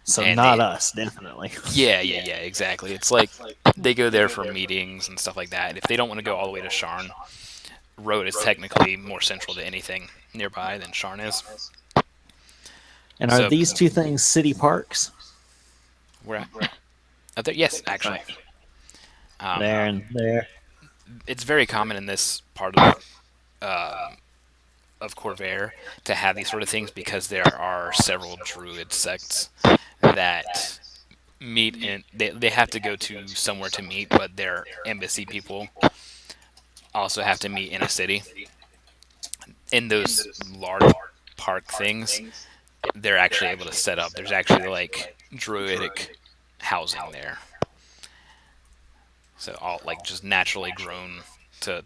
So And not they- us, definitely. Yeah, exactly. It's like they go there for meetings and stuff like that. If they don't want to go all the way to Sharn, Road is technically more central to anything nearby than Sharn is. And are So- these two things city parks? We're out there. Yes, actually. There and there. It's very common in this part of Corvair to have these sort of things because there are several druid sects that meet in. They have to go to somewhere to meet, but their embassy people also have to meet in a city. In those large park things, they're actually able to set up. There's actually like druidic housing there. So all like just naturally grown to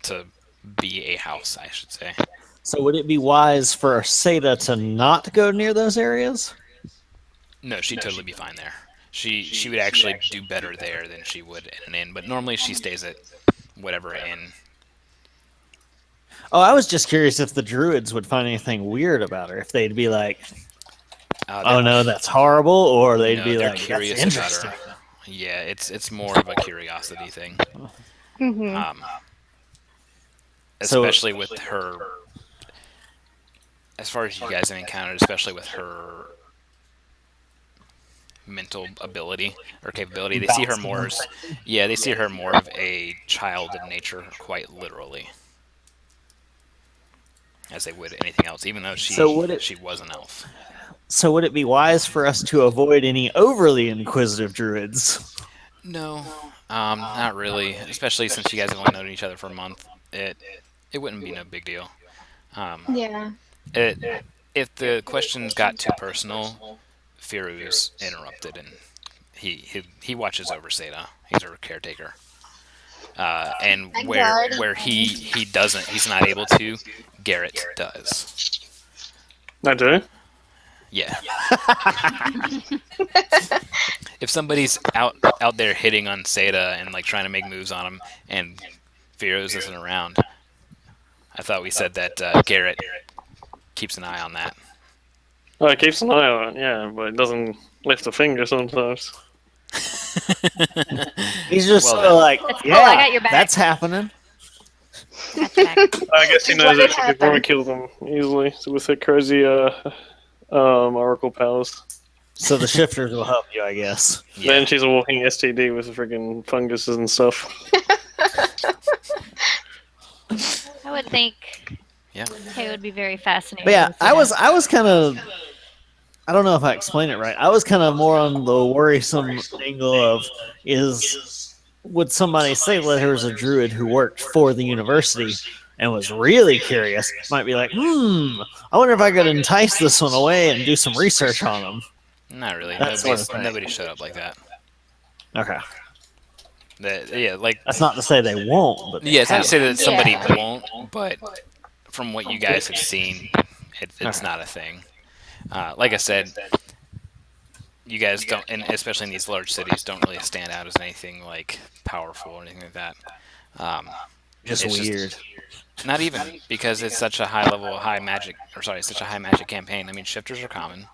be a house, I should say. So would it be wise for Seda to not go near those areas? No, she'd totally be fine there. She would actually do better there than she would in an inn, but normally she stays at whatever inn. Oh, I was just curious if the druids would find anything weird about her. If they'd be like, "Oh no, that's horrible," or they'd No, be they're like, curious "That's about interesting." her. Yeah, it's more of a curiosity thing. So- Especially with her, as far as you guys have encountered, especially with her mental ability or capability, they see her more as, they see her more of a child of nature, quite literally, as they would anything else, even though she was an elf. So would it be wise for us to avoid any overly inquisitive druids? No, not really. Especially since you guys have only known each other for a month, it wouldn't be no big deal. Yeah. If the questions got too personal, Firuz interrupted, and he watches over Seda. He's her caretaker. And Thank where God. where he doesn't, he's not able to, Garrett does. I do. Yeah. If somebody's out there hitting on Seda and like trying to make moves on him, and Firuz isn't around, I thought we said that Garrett keeps an eye on that. Oh, it keeps an eye on it, yeah, but it doesn't lift a finger sometimes. He's just Well sort of then. like, That's cool, "Yeah, I got your back." that's happening." I guess he knows Let that it she could happen. probably kill them easily with her crazy oracle powers. So the shifters will help you, I guess. Yeah. Then she's a walking STD with freaking funguses and stuff. I would think Yeah. Hey, it would be very fascinating. But yeah, to see I was kind of, I don't know if I explained it right. I was kind of more on the worrisome angle of would somebody say that there was a druid who worked for the university and was really curious, might be like, I wonder if I could entice this one away and do some research on them. Not really. That sort of thing. Nobody showed up like that. Okay. Yeah, like That's not to say they won't, but they yeah, it's not to haven't. say that somebody Yeah. won't, but from what you guys have seen, it's Okay. not a thing. Like I said, you guys don't, and especially in these large cities, don't really stand out as anything like powerful or anything like that. Just It's weird. Not even because it's such a high level, high magic, or sorry, such a high magic campaign. I mean, shifters are common.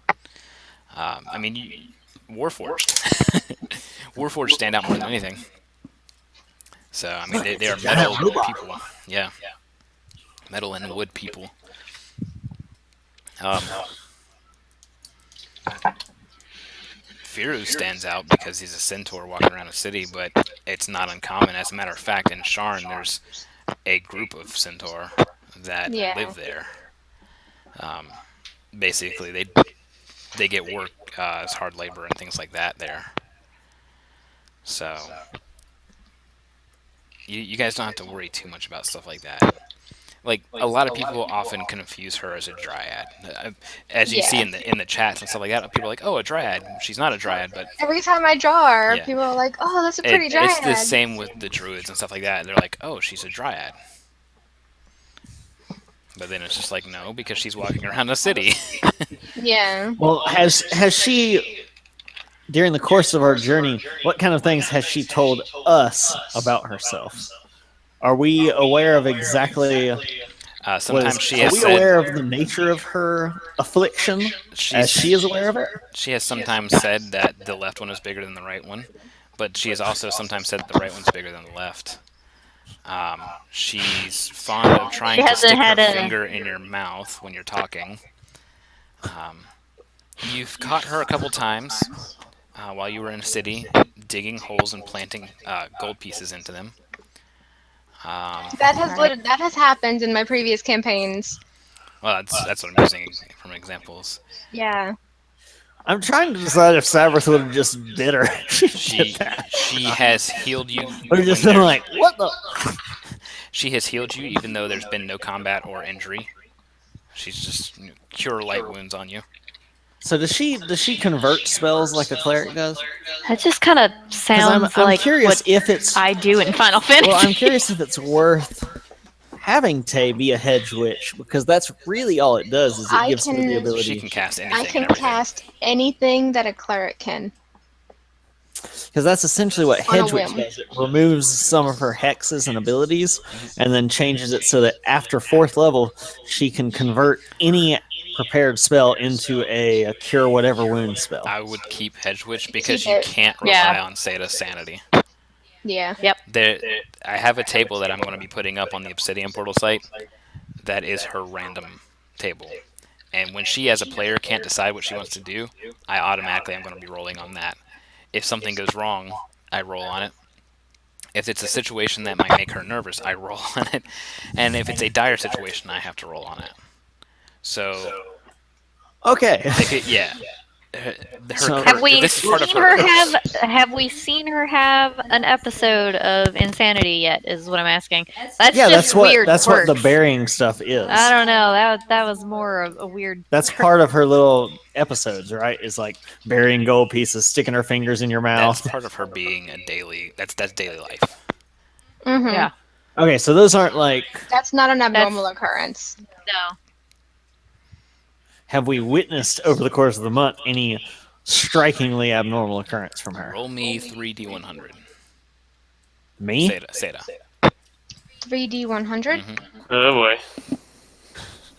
I mean, Warforged, Warforged stand out more than anything. So I mean, they are metal people. Yeah, metal and wood people. Firu stands out because he's a centaur walking around a city, but it's not uncommon. As a matter of fact, in Sharn, there's a group of centaur that Yeah. live there. Basically, they get work as hard labor and things like that there. So you guys don't have to worry too much about stuff like that. Like a lot of people often confuse her as a dryad, as you see Yeah. in the chats and stuff like that. People are like, "Oh, a dryad." She's not a dryad, but Every time I draw her, Yeah. people are like, "Oh, that's a pretty dryad." it's the same with the druids and stuff like that. They're like, "Oh, she's a dryad," but then it's just like, no, because she's walking around a city. Yeah. Well, has she, during the course of our journey, what kind of things has she told us about herself? Are we aware of exactly Sometimes she are has we said aware of the nature of her affliction as she is aware of it? she has sometimes said that the left one is bigger than the right one, but she has also sometimes said that the right one's bigger than the left. She's fond of trying She to hasn't stick her had a- finger in your mouth when you're talking. You've caught her a couple times while you were in a city, digging holes and planting gold pieces into them. That has happened in my previous campaigns. Well, that's what I'm using from examples. Yeah. I'm trying to decide if Sabrith would have just bit her. She has healed you. Would have just when been there- like, what the? She has healed you even though there's been no combat or injury. She's just cure light wounds on you. So does she convert spells like a cleric does? That just kind of sounds I'm like curious what if it's I do in Final Fantasy. well, I'm curious if it's worth having Tay be a hedge witch because that's really all it does is it I gives her the can- She ability can cast anything. I can and everything. cast anything that a cleric can. because that's essentially what On a hedge witch whim. does. It removes some of her hexes and abilities and then changes it so that after 4th level she can convert any prepared spell into a cure whatever wound spell. I would keep Hedge Witch because Keep you it. can't rely Yeah. on Seta's sanity. Yeah. I have a table that I'm going to be putting up on the Obsidian Portal site. That is her random table. And when she, as a player, can't decide what she wants to do, I automatically am going to be rolling on that. If something goes wrong, I roll on it. If it's a situation that might make her nervous, I roll on it. And if it's a dire situation, I have to roll on it. So, Okay. yeah. So- Have we this is part of seen her have we seen her have an episode of insanity yet? Is what I'm asking. That's Yeah, just what weird. that's what the quirks. burying stuff is. I don't know. That was more of a weird. That's part of her little episodes, right? Is like burying gold pieces, sticking her fingers in your mouth. That's part of her being a daily. That's daily life. Mm-hmm. Yeah. Okay, so those aren't like. That's not an abnormal occurrence. No. Have we witnessed over the course of the month any strikingly abnormal occurrence from her? Roll me 3d100. Me? Seda. 3D100. Oh boy.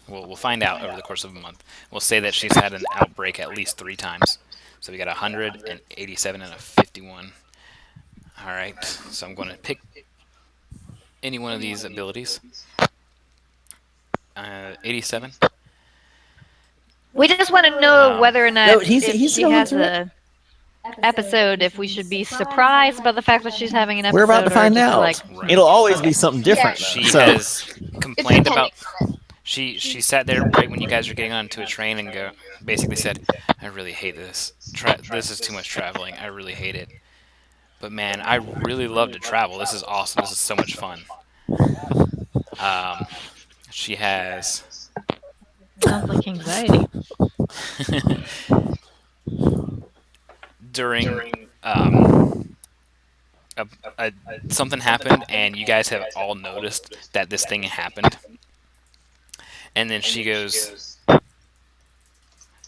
We'll find out over the course of a month. We'll say that she's had an outbreak at least 3 times. So we got 100, an 87, and a 51. All right. So I'm going to pick any one of these abilities. 87. We just want to know whether or not No, he's if she going has through a episode. If we should be surprised by the fact that she's having an episode. We're about to or find just out. Like, Right. It'll always be something different. Yeah. She though. So, has It's complained depending about. on it. She sat there right when you guys were getting onto a train and basically said, "I really hate this. This is too much traveling. I really hate it. But man, I really love to travel. This is awesome. This is so much fun." Um, she has Sounds like anxiety. during um, a, something happened, and you guys have all noticed that this thing happened. And then she goes,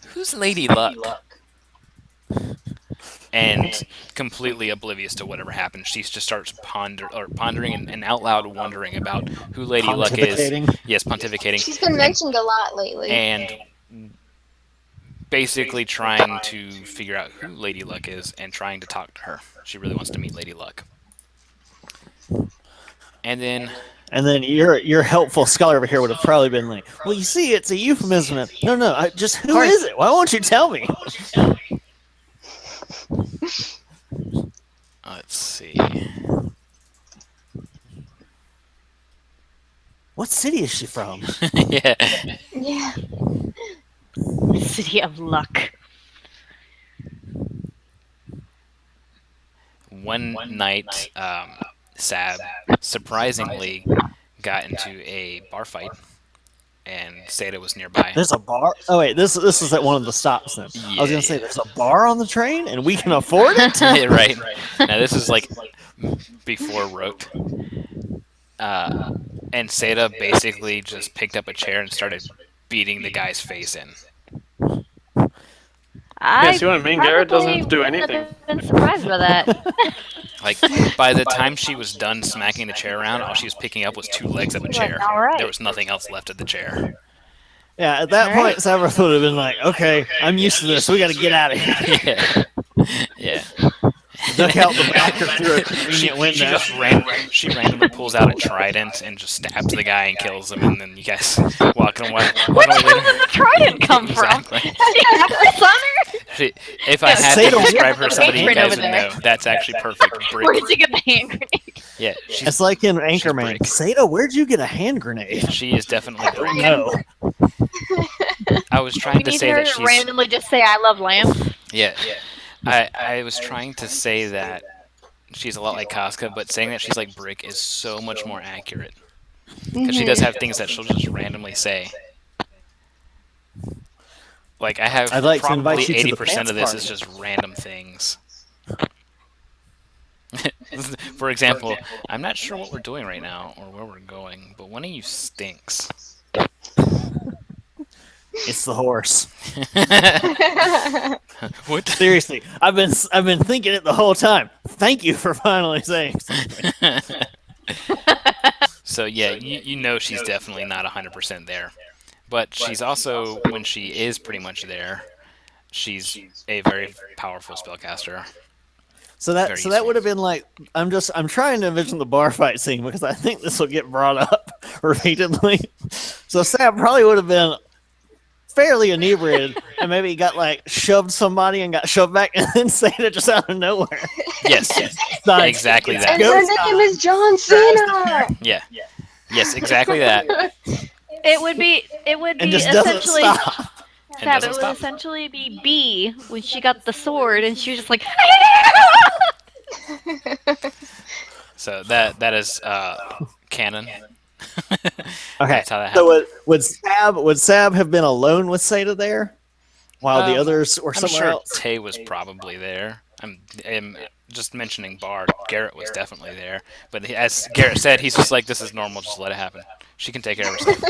"Who's Lady Luck?" And completely oblivious to whatever happened, she just starts pondering and out loud wondering about who Lady Luck is. Pontificating. Yes, pontificating, She's been mentioned a lot lately. and basically trying to figure out who Lady Luck is and trying to talk to her. She really wants to meet Lady Luck. And then And then your helpful scholar over here would have probably been like, "Well, you see, it's a euphemism." No, just who is it? Why won't you tell me? let's see. What city is she from? Yeah. Yeah. City of Luck. One night, Sab surprisingly got into a bar fight, and Seda was nearby. There's a bar. Oh wait, this is at one of the stops. Then I was gonna say there's a bar on the train, and we can afford it. Yeah, right. Now this is like before Rote. And Seda basically just picked up a chair and started beating the guy's face in. I see what I mean? Garrett doesn't probably do wouldn't anything. have been surprised by that. Like, by the time she was done smacking the chair around, all she was picking up was two legs of a chair. All right. There was nothing else left of the chair. Yeah, at that All point, right. Sabrith would have been like, "Okay, I'm used to this. We got to get out of here." Yeah. Duck out the back or through a She, convenient she window. just randomly pulls out a trident and just stabs the guy and kills him, and then you guys walking away Where did later. the trident come Exactly. from? She have this on her? If I had to Say the describe her, somebody you Right guys over would there. know. That's actually perfect. Where Brick. did you get the hand grenade? Yeah, she's It's like in Anchorman. brick. Seda, where'd you get a hand grenade? she is definitely brick. No. I was trying We to need say her that to she's randomly just say, "I love lamb." yeah. I was trying to say that she's a lot like Casca, but saying that she's like Brick is so much more accurate. Because she does have things that she'll just randomly say. Like, I have I'd like to probably invite you to the 80% of this pants is just random things. For example, I'm not sure what we're doing right now or where we're going, but one of you stinks. It's the horse. What? Seriously, I've been thinking it the whole time. Thank you for finally saying something. So yeah, you know she's definitely not 100% there. But she's also, when she is pretty much there, she's a very powerful spellcaster. So Very that would have been like I'm trying to envision the bar fight scene because I think this will get brought up repeatedly. So Sam probably would have been fairly inebriated and maybe got like shoved somebody and got shoved back and then Seda just out of nowhere. Yes, Like, exactly And that. Go her stop. name is John Cena. Yeah. Yes, exactly that. It would be and just doesn't essentially. stop. And Sab, doesn't it would stop. essentially be B when she got the sword and she was just like. So that is canon. Okay, That's how that so happened. would Sab have been alone with Seda there, while the Um, others were I'm somewhere sure else? Tay was probably there. I'm just mentioning Bar. Garrett was definitely there, but as Garrett said, he's just like, this is normal. Just let it happen. She can take care of herself.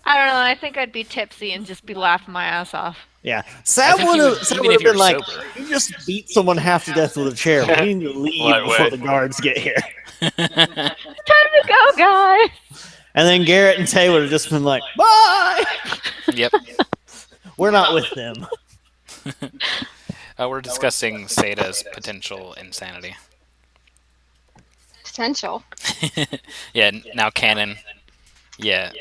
I don't know. I think I'd be tipsy and just be laughing my ass off. Yeah, Sab think would you have would- even been if you were like, sober. "You just beat someone half to death with a chair. We need to leave Right, before right. the guards get here." Time to go, guys. And then Garrett and Tay would have just been like, "Bye." Yep. We're not with them. We're discussing Seda's potential insanity. Potential. Yeah, now canon. Yeah,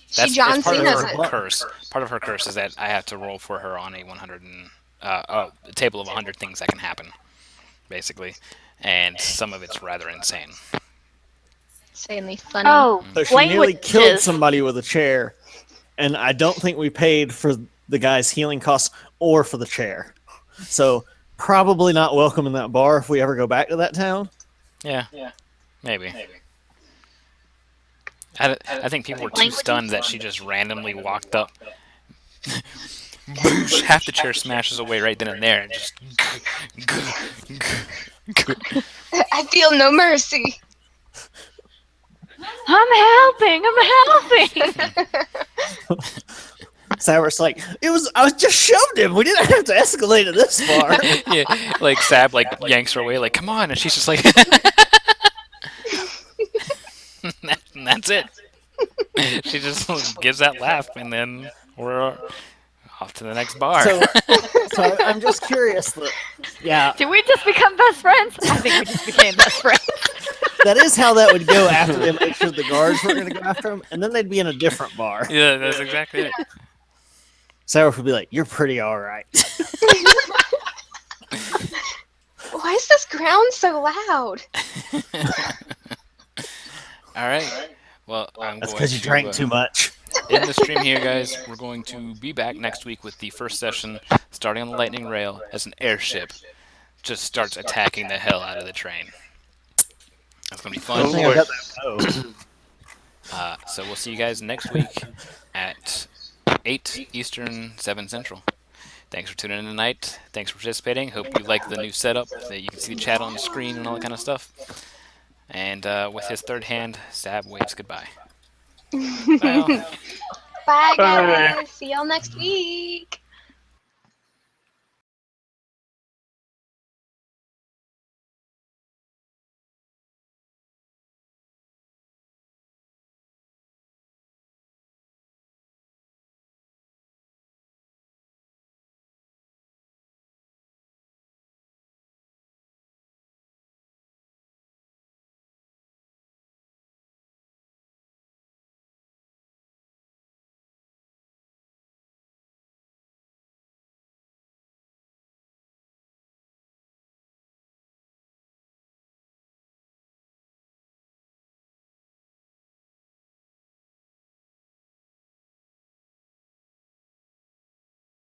She John part of Cena's her it. curse. Part of her curse is that I have to roll for her on a 100 and a table of 100 things that can happen, basically, and some of it's rather insane. Insanely funny. Oh, So she nearly killed languages. somebody with a chair, and I don't think we paid for the guy's healing costs or for the chair. So probably not welcome in that bar if we ever go back to that town. Yeah, maybe. I think people were too stunned that she just randomly walked up. Boosh, half the chair smashes away right then and there, and just. I feel no mercy. I'm helping. Sabrith's like, I just shoved him. We didn't have to escalate it this far. Yeah, like Sab like yanks her away, like come on, and she's just like, and that's it. She just gives that laugh, and then we're off to the next bar. So I'm just curious. Yeah, Did we just become best friends? I think we just became best friends. that is how that would go after they made sure the guards were going to go after him, and then they'd be in a different bar. Yeah, that's exactly it. Sabrith would be like, "You're pretty all right." Why is this ground so loud? All right. Well, That's because you drank too much. End the stream here, guys. We're going to be back next week with the first session, starting on the lightning rail as an airship just starts attacking the hell out of the train. That's gonna be I fun. think I got that. So we'll see you guys next week at 8 Eastern, 7 Central. Thanks for tuning in tonight. Thanks for participating. Hope you like the new setup. That you can see the chat on the screen and all that kind of stuff. And with his third hand, Sab waves goodbye. Bye. Bye, guys. See y'all next week.